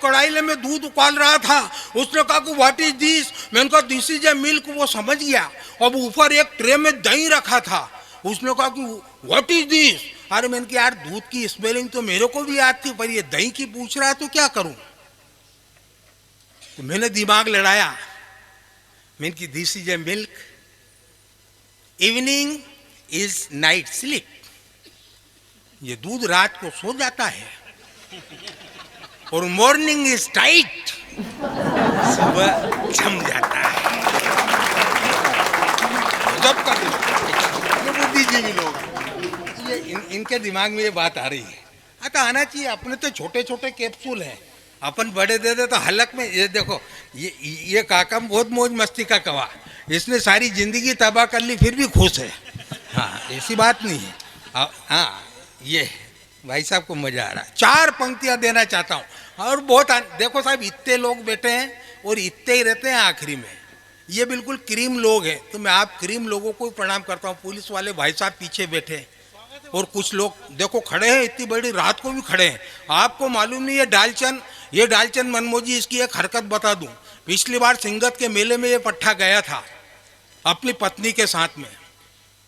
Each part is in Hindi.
कढ़ाई में दूध उबाल रहा था। उसने कहा कि व्हाट इज दिस? मैंने कहा दिस इज ए मिल्क। वो समझ गया। अब ऊपर एक ट्रे में दही रखा था। उसने कहा कि व्हाट इज दिस? अरे मैंने कहा यार दूध की स्पेलिंग तो मेरे को भी याद थी, पर ये दही की पूछ रहा है तो क्या करूं? तो मैंने दिमाग लड़ाया। मैंने कहा this is a milk, evening is night sleep. ये दूध रात को सो जाता है और मॉर्निंग इज टाइट, सुबह जम जाता है। जब का ये बुद्धिजीवी लोग, ये इनके दिमाग में ये बात आ रही है। तो आना चाहिए। अपने तो छोटे छोटे कैप्सूल हैं, अपन बड़े दे दे तो हलक में। ये देखो, ये काका बहुत मौज मस्ती का कवा, इसने सारी जिंदगी तबाह कर ली फिर भी खुश है। हाँ, ऐसी बात नहीं है। हाँ, ये भाई साहब को मजा आ रहा है। 4 पंक्तियां देना चाहता हूँ। और बहुत देखो साहब, इतने लोग बैठे हैं और इतने ही रहते हैं आखिरी में। ये बिल्कुल क्रीम लोग हैं, तो मैं आप क्रीम लोगों को प्रणाम करता हूँ। पुलिस वाले भाई साहब पीछे बैठे हैं और कुछ लोग देखो खड़े हैं, इतनी बड़ी रात को भी खड़े हैं। आपको मालूम नहीं, ये डालचंद मनमोजी, इसकी एक हरकत बता दूं। पिछली बार सिंगत के मेले में ये पट्टा गया था अपनी पत्नी के साथ में।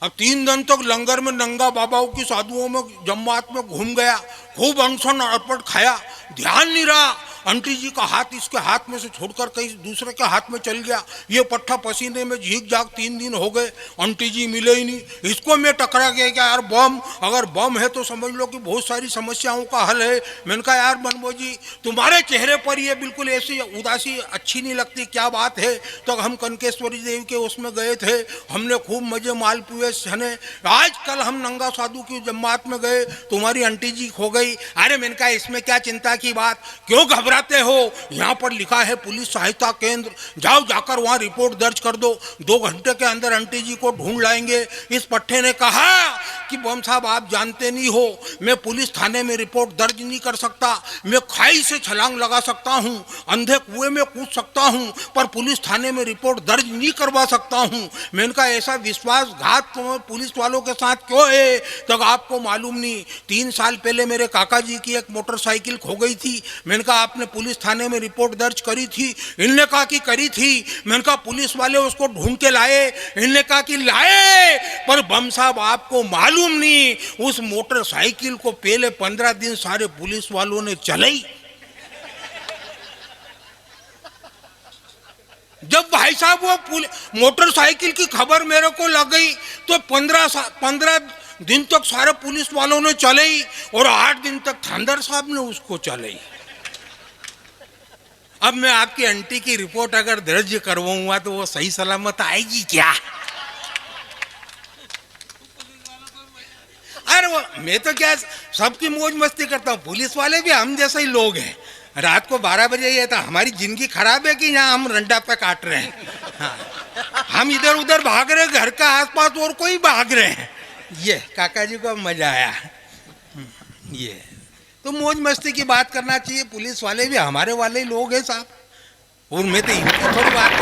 अब 3 दिन तक लंगर में नंगा बाबाओं की साधुओं में जमात में घूम गया, खूब अनशन अरपट खाया, ध्यान नहीं रहा। आंटी जी का हाथ इसके हाथ में से छोड़कर कहीं दूसरे के हाथ में चल गया। ये पट्टा पसीने में झीक जाग 3 दिन हो गए, आंटी जी मिले ही नहीं। इसको मैं टकरा गया क्या यार बम, अगर बम है तो समझ लो कि बहुत सारी समस्याओं का हल है। मैंने कहा यार मनमोजी, तुम्हारे चेहरे पर ये बिल्कुल ऐसी उदासी अच्छी नहीं लगती, क्या बात है? तो हम कनकेश्वरी देवी के उसमें गए थे, हमने खूब मजे मालपुए छने। आज कल हम नंगा साधु की जमात में गए, तुम्हारी आंटी जी खो गई। अरे मैंने कहा इसमें क्या चिंता की बात, क्यों घबराते हो? यहाँ पर लिखा है पुलिस सहायता केंद्र, जाओ जाकर वहाँ रिपोर्ट दर्ज कर दो, 2 घंटे के अंदर आंटी जी को ढूंढ लाएंगे। इस पट्टे ने कहा कि बम साहब आप जानते नहीं हो, मैं पुलिस थाने में रिपोर्ट दर्ज नहीं कर सकता, मैं खाई से छलांग लगा सकता हूँ, अंधे कुएं में कूद सकता हूँ, पर पुलिस थाने में रिपोर्ट दर्ज नहीं करवा सकता हूँ। मैंने कहा ऐसा विश्वासघात पुलिस वालों के साथ क्यों है? तक आपको मालूम नहीं, 3 साल पहले मेरे काका जी की एक मोटरसाइकिल खो गई थी। मैंने कहा आपने पुलिस थाने में रिपोर्ट दर्ज करी थी? इनने कहा कि करी थी। मैंने कहा पुलिस वाले उसको ढूंढ के लाए? इनने कहा कि लाए, पर बम साहब आपको मालूम नहीं, उस मोटरसाइकिल को पहले 15 दिन सारे पुलिस वालों ने चलाई। जब भाई साहब वो मोटरसाइकिल की खबर मेरे को लग गई तो 15 दिन तक सारे पुलिस वालों ने चलाई और 8 दिन तक थांदर साहब ने उसको चलाई। अब मैं आपकी आंटी की रिपोर्ट अगर दर्ज करवाऊंगा तो वो सही सलामत आएगी क्या? अरे वो मैं तो क्या सबकी मौज मस्ती करता हूँ, पुलिस वाले भी हम जैसे ही लोग हैं। रात को 12 बजे ये था, हमारी जिंदगी खराब है कि यहाँ हम रंडा पे काट रहे हैं। हाँ, हम इधर उधर भाग रहे हैं, घर का आसपास और कोई भाग रहे हैं। ये काका जी को मजा आया। ये तो मौज मस्ती की बात करना चाहिए, पुलिस वाले भी हमारे वाले ही लोग हैं साहब। और मैं तो इनकी थोड़ी बात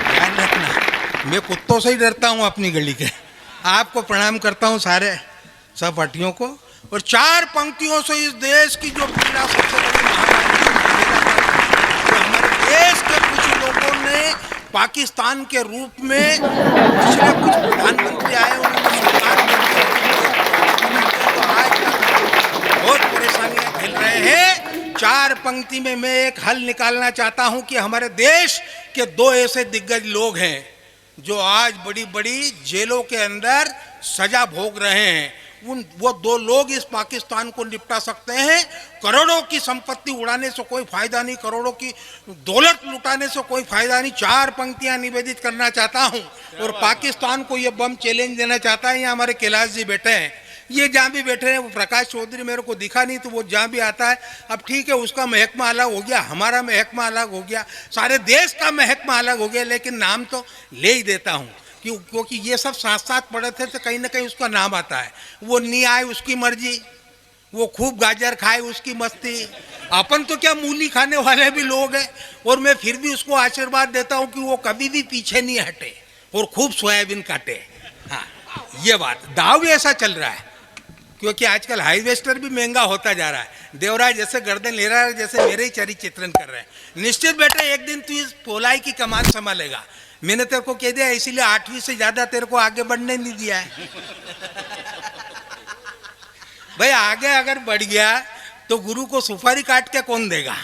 ध्यान रखना, मैं कुत्तों से ही डरता हूँ अपनी गली के। आपको प्रणाम करता हूँ सारे सब पार्टियों को। और 4 पंक्तियों से इस देश की जो पीड़ा सबसे बड़ी तो हमारे देश के कुछ लोगों ने पाकिस्तान के रूप में पिछले कुछ प्रधानमंत्री आए, उन्होंने सरकार बहुत परेशानियां झेल रहे हैं। 4 पंक्ति में मैं एक हल निकालना चाहता हूं कि हमारे देश के 2 ऐसे दिग्गज लोग हैं जो आज बड़ी बड़ी जेलों के अंदर सजा भोग रहे हैं। वो 2 लोग इस पाकिस्तान को निपटा सकते हैं। करोड़ों की संपत्ति उड़ाने से कोई फायदा नहीं, करोड़ों की दौलत लुटाने से कोई फायदा नहीं। 4 पंक्तियां निवेदित करना चाहता हूं और पाकिस्तान को ये बम चैलेंज देना चाहता है। यहाँ हमारे कैलाश जी बैठे हैं, ये जहाँ भी बैठे हैं, वो प्रकाश चौधरी मेरे को दिखा नहीं, तो वो जहाँ भी आता है, अब ठीक है उसका महकमा अलग हो गया, हमारा महकमा अलग हो गया, सारे देश का महकमा अलग हो गया, लेकिन नाम तो ले ही देता हूँ क्योंकि ये सब साथ साथ पढ़े थे तो कहीं ना कहीं उसका नाम आता है। वो नहीं आए उसकी मर्जी, वो खूब गाजर खाए उसकी मस्ती। अपन तो क्या मूली खाने वाले भी लोग हैं, और मैं फिर भी उसको आशीर्वाद देता हूँ कि वो कभी भी पीछे नहीं हटे और खूब सोयाबीन काटे। हाँ, ये बात दाव भी ऐसा चल रहा है। क्योंकि आजकल हाईवेस्टर भी महंगा होता जा रहा है। देवराज जैसे गर्दन ले रहा है, जैसे मेरे ही चरित्र चित्रण कर रहे हैं। निश्चित बेटा एक दिन तू इस पोलाई की कमान संभालेगा। मैंने तेरे को कह दिया, इसीलिए 8वीं से ज्यादा तेरे को आगे बढ़ने नहीं दिया है। भाई आगे अगर बढ़ गया तो गुरु को सुपारी काट के कौन देगा,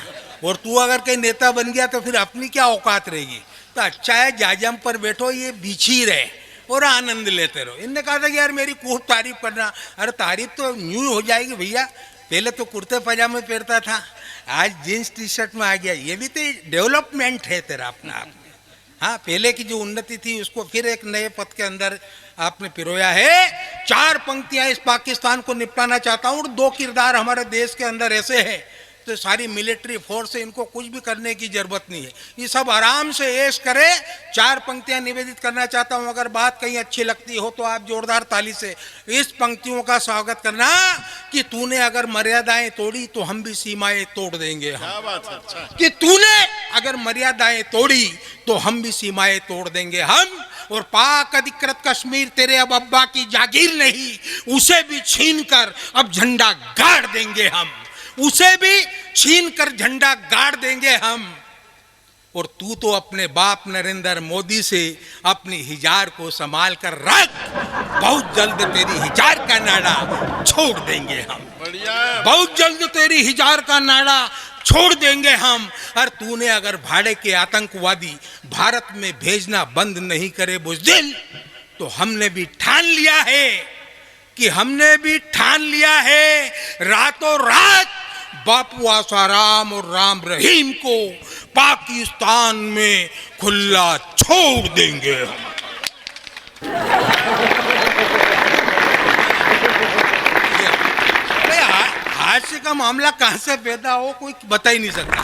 और तू अगर कहीं नेता बन गया तो फिर अपनी क्या औकात रहेगी। तो अच्छा है जाजम पर बैठो, ये बिछी रहे और आनंद लेते रहो। इनने कहा था कि यार मेरी खूब तारीफ करना। अरे तारीफ तो न्यू हो जाएगी भैया, पहले तो कुर्ते पजामे पहनता था, आज जीन्स टी शर्ट में आ गया। ये भी तो डेवलपमेंट है तेरा अपना आप में। हाँ, पहले की जो उन्नति थी उसको फिर एक नए पथ के अंदर आपने पिरोया है। 4 पंक्तियां इस पाकिस्तान को निपटाना चाहता हूँ, और 2 किरदार हमारे देश के अंदर ऐसे हैं तो सारी मिलिट्री फोर्स है, इनको कुछ भी करने की जरूरत नहीं है, ये सब आराम से ऐश करे। 4 पंक्तियां निवेदित करना चाहता हूं, अगर बात कहीं अच्छी लगती हो तो आप जोरदार ताली से इस पंक्तियों का स्वागत करना कि तूने अगर मर्यादाएं तोड़ी तो हम भी सीमाएं तोड़ देंगे हम। क्या बात है, अच्छा। कि तूने अगर मर्यादाएं तोड़ी तो हम भी सीमाएं तोड़ देंगे हम, और पाक अधिकृत कश्मीर तेरे अब अब्बा की जागीर नहीं, उसे भी छीन कर अब झंडा गाड़ देंगे हम, उसे भी छीन कर झंडा गाड़ देंगे हम। और तू तो अपने बाप नरेंद्र मोदी से अपनी हिजार को संभाल कर रख, बहुत जल्द तेरी हिजार का नाड़ा छोड़ देंगे हम। बढ़िया। बहुत जल्द तेरी हिजार का नाड़ा छोड़ देंगे हम। और तूने अगर भाड़े के आतंकवादी भारत में भेजना बंद नहीं करे बुज़दिल, तो हमने भी ठान लिया है रातों रात बापू आसाराम और राम रहीम को पाकिस्तान में खुला छोड़ देंगे हम। हादसे का मामला कहां से पैदा हो कोई बता ही नहीं सकता।